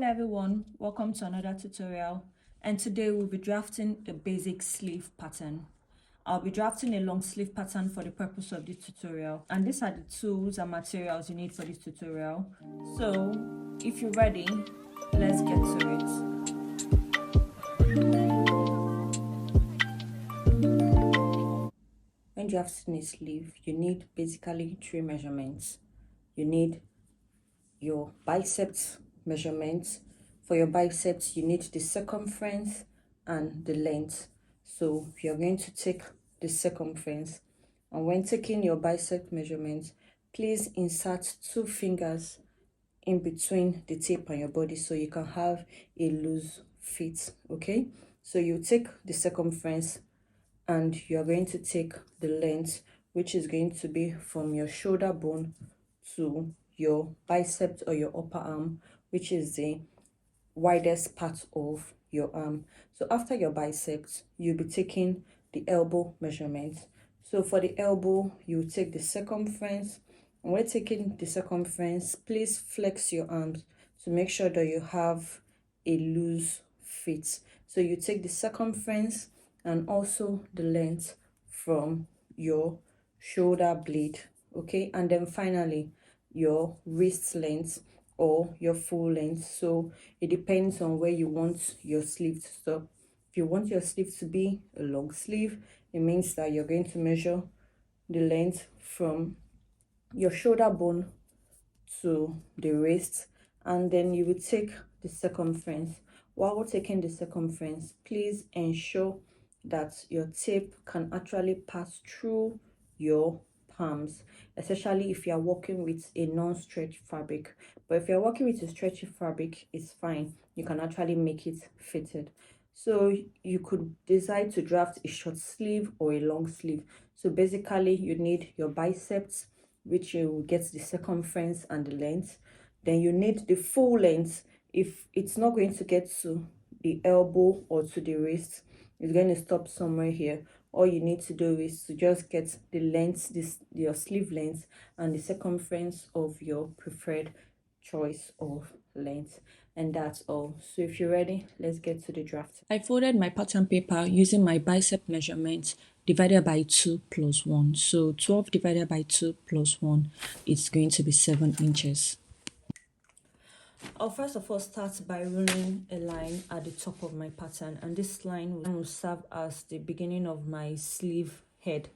Hello everyone, welcome to another tutorial, and today we'll be drafting a basic sleeve pattern. I'll be drafting a long sleeve pattern for the purpose of this tutorial, and these are the tools and materials you need for this tutorial. So if you're ready, let's get to it. When drafting a sleeve, you need basically three measurements. You need your biceps measurements. For your biceps, you need the circumference and the length. So you're going to take the circumference, and when taking your bicep measurements, please insert 2 fingers in between the tape and your body so you can have a loose fit. Okay, so you take the circumference and you're going to take the length, which is going to be from your shoulder bone to your bicep or your upper arm, which is the widest part of your arm. So after your biceps, you'll be taking the elbow measurement. So for the elbow, you take the circumference, and when taking the circumference, please flex your arms to make sure that you have a loose fit. So you take the circumference and also the length from your shoulder blade, okay, and then finally your wrist length or your full length. So it depends on where you want your sleeve to stop. If you want your sleeve to be a long sleeve, it means that you're going to measure the length from your shoulder bone to the wrist, and then you will take the circumference. While taking the circumference, please ensure that your tape can actually pass through your palms, especially if you are working with a non-stretch fabric. But if you're working with a stretchy fabric, it's fine, you can actually make it fitted. So you could decide to draft a short sleeve or a long sleeve. So basically you need your biceps, which you will get the circumference and the length. Then you need the full length. If it's not going to get to the elbow or to the wrist, it's going to stop somewhere here. All you need to do is to just get the length, your sleeve length, and the circumference of your preferred choice of length, and that's all. So if you're ready, let's get to the draft. I folded my pattern paper using my bicep measurement divided by 2 plus 1. So 12 divided by 2 plus 1 is going to be 7 inches. I'll first of all start by running a line at the top of my pattern, and this line will serve as the beginning of my sleeve head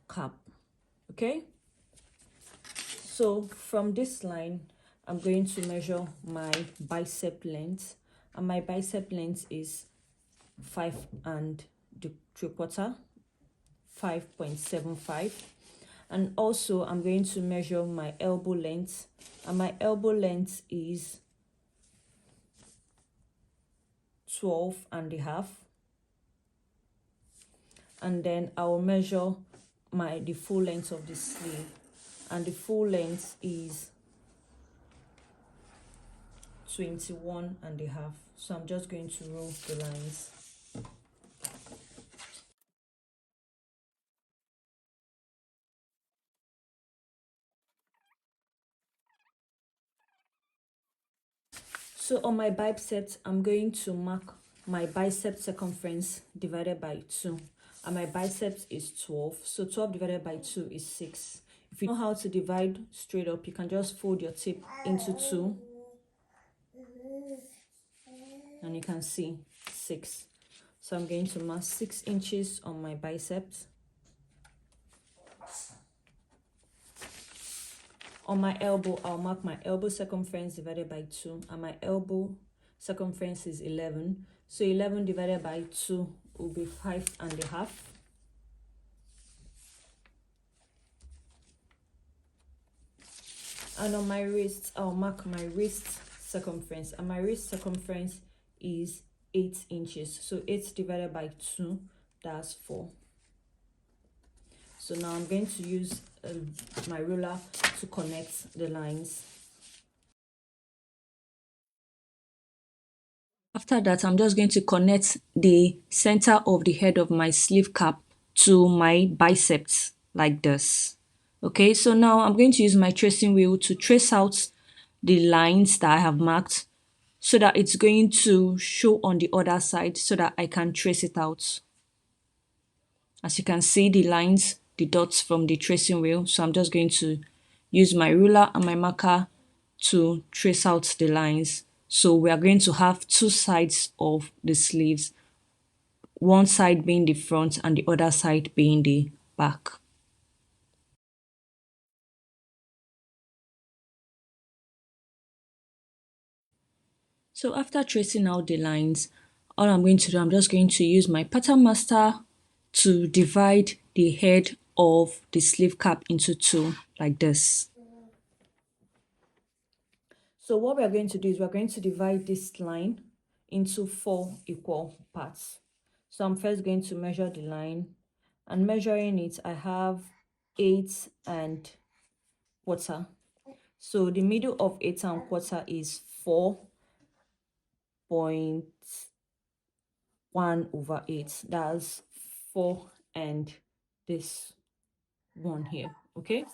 cap. Okay, so from this line I'm going to measure my bicep length, and my bicep length is 5 and 3/4, 5.75. And also I'm going to measure my elbow length, and my elbow length is 12.5. And then I will measure the full length of the sleeve, and the full length is 21.5. So I'm just going to roll the lines. So on my biceps, I'm going to mark my bicep circumference divided by 2, and my biceps is 12. So 12 divided by 2 is 6. If you know how to divide straight up, you can just fold your tape into 2, and you can see 6. So I'm going to mark 6 inches on my biceps. On my elbow, I'll mark my elbow circumference divided by 2, and my elbow circumference is 11. So 11 divided by 2 will be 5.5. And on my wrist, I'll mark my wrist circumference, and my wrist circumference is 8 inches. So 8 divided by 2, that's 4. So now I'm going to use my ruler to connect the lines. After that, I'm just going to connect the center of the head of my sleeve cap to my biceps like this. Okay, so now I'm going to use my tracing wheel to trace out the lines that I have marked so that it's going to show on the other side so that I can trace it out. As you can see, the lines, the dots from the tracing wheel. So I'm just going to use my ruler and my marker to trace out the lines. So we are going to have two sides of the sleeves, one side being the front and the other side being the back. So after tracing out the lines, all I'm going to do, I'm just going to use my pattern master to divide the head of the sleeve cap into two, like this. So what we are going to do is we're going to divide this line into 4 equal parts. So I'm first going to measure the line, and measuring it, I have 8 and quarter. So the middle of 8 and quarter is 4.1/8. That's 4 and this one here, okay?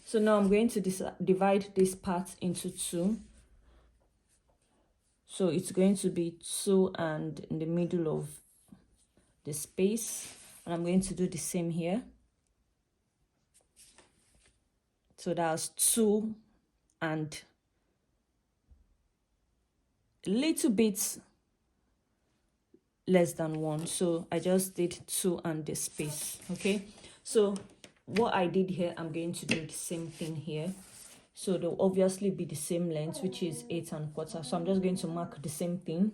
So now I'm going to divide this part into 2. So it's going to be 2 and in the middle of the space, and I'm going to do the same here. So that's 2 and a little bit less than 1. So I just did 2 and the space, okay? So what I did here, I'm going to do the same thing here. So they'll obviously be the same length, which is 8 and quarter. So I'm just going to mark the same thing.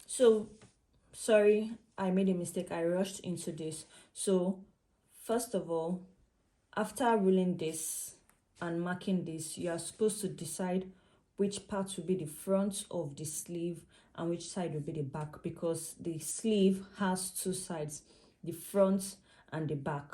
So sorry, I made a mistake. I rushed into this. So first of all, after ruling this and marking this, you are supposed to decide which part will be the front of the sleeve and which side will be the back, because the sleeve has two sides, the front and the back.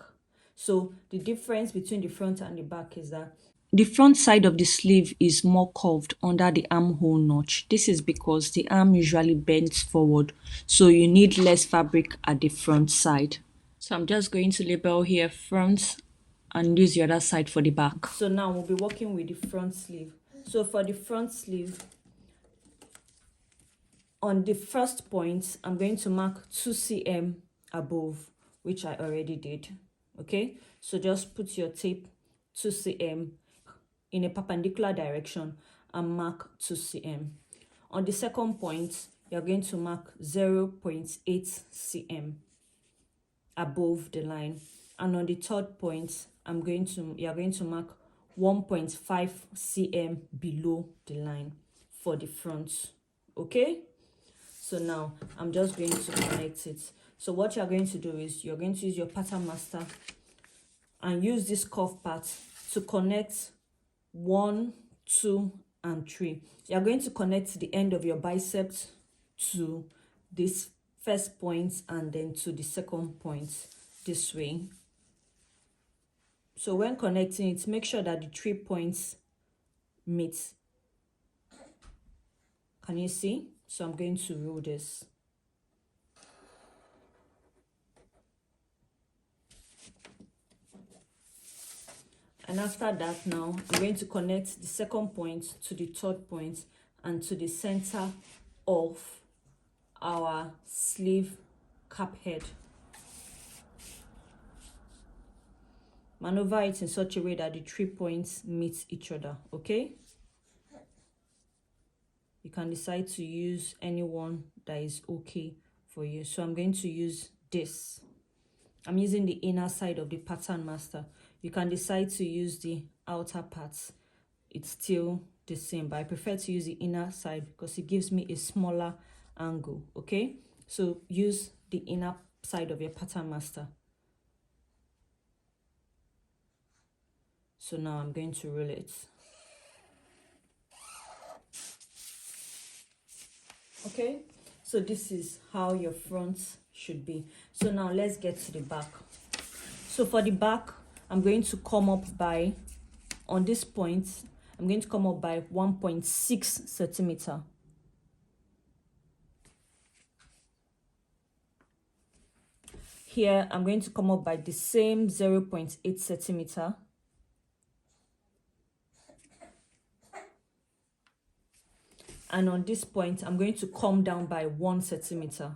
So the difference between the front and the back is that the front side of the sleeve is more curved under the armhole notch. This is because the arm usually bends forward, so you need less fabric at the front side. So I'm just going to label here front and use the other side for the back. So now we'll be working with the front sleeve. So for the front sleeve, on the first point, I'm going to mark 2 cm above, which I already did. Okay, so just put your tape 2 cm in a perpendicular direction and mark 2 cm. On the second point, you're going to mark 0.8 cm above the line, and on the third point, you're going to mark 1.5 cm below the line for the front. Okay, so now I'm just going to connect it. So what you're going to do is you're going to use your pattern master and use this curve part to connect 1, 2, and 3. You're going to connect the end of your biceps to this first point and then to the second point this way. So when connecting it, make sure that the 3 points meet. Can you see? So I'm going to rule this. And after that, now I'm going to connect the second point to the third point and to the center of our sleeve cap head. Maneuver it in such a way that the 3 points meet each other, okay? You can decide to use any one that is okay for you. So I'm going to use this. I'm using the inner side of the pattern master. You can decide to use the outer parts. It's still the same, but I prefer to use the inner side because it gives me a smaller angle, okay? So use the inner side of your pattern master. So now I'm going to roll it. Okay, so this is how your front should be. So now let's get to the back. So for the back, I'm going to come up by, on this point, I'm going to come up by 1.6 centimeter. here I'm going to come up by the same 0.8 centimeter. And on this point, I'm going to come down by 1 centimeter.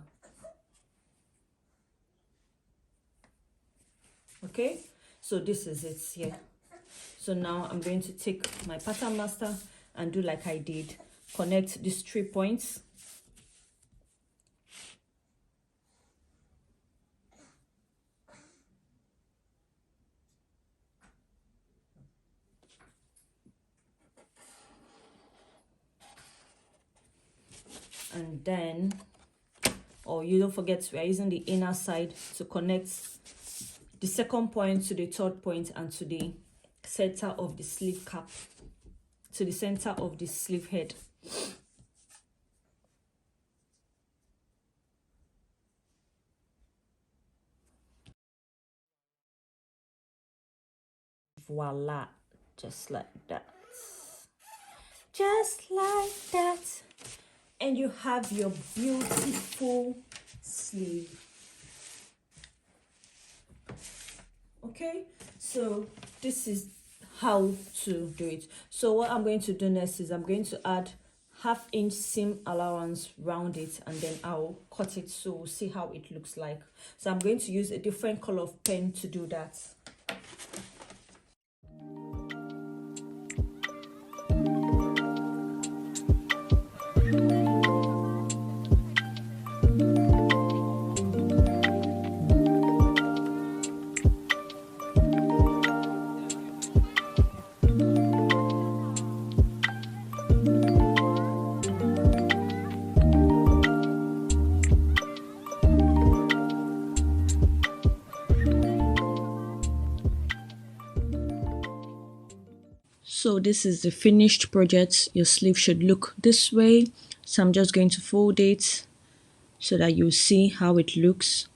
Okay, so this is it here. So now I'm going to take my pattern master and do like I did. Connect these 3 points. And then, you don't forget, we are using the inner side to connect the second point to the third point and to the center of the sleeve cap, to the center of the sleeve head. Voila, just like that. Just like that. And you have your beautiful sleeve. Okay, so this is how to do it. So what I'm going to do next is I'm going to add 1/2 inch seam allowance round it, and then I'll cut it, so we'll see how it looks like. So I'm going to use a different color of pen to do that. So this is the finished project. Your sleeve should look this way. So I'm just going to fold it so that you see how it looks.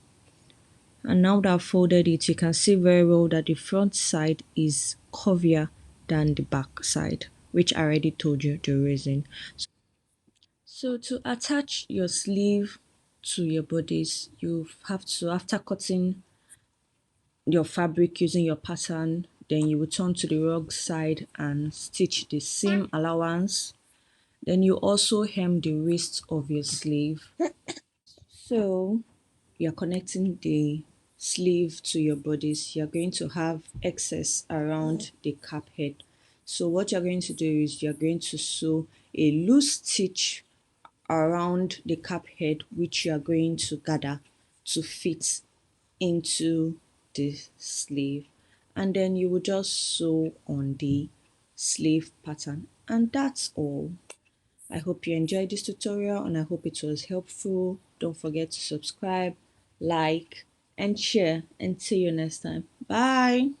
And now that I've folded it, you can see very well that the front side is curvier than the back side, which I already told you the reason. So to attach your sleeve to your bodice, you have to, after cutting your fabric using your pattern, then you will turn to the wrong side and stitch the seam allowance. Then you also hem the waist of your sleeve. So you're connecting the sleeve to your bodice. You're going to have excess around the cap head. So what you're going to do is you're going to sew a loose stitch around the cap head, which you are going to gather to fit into the sleeve, and then you will just sew on the sleeve pattern, and that's all. I hope you enjoyed this tutorial and I hope it was helpful. Don't forget to subscribe, like, and share, and see you next time. Bye.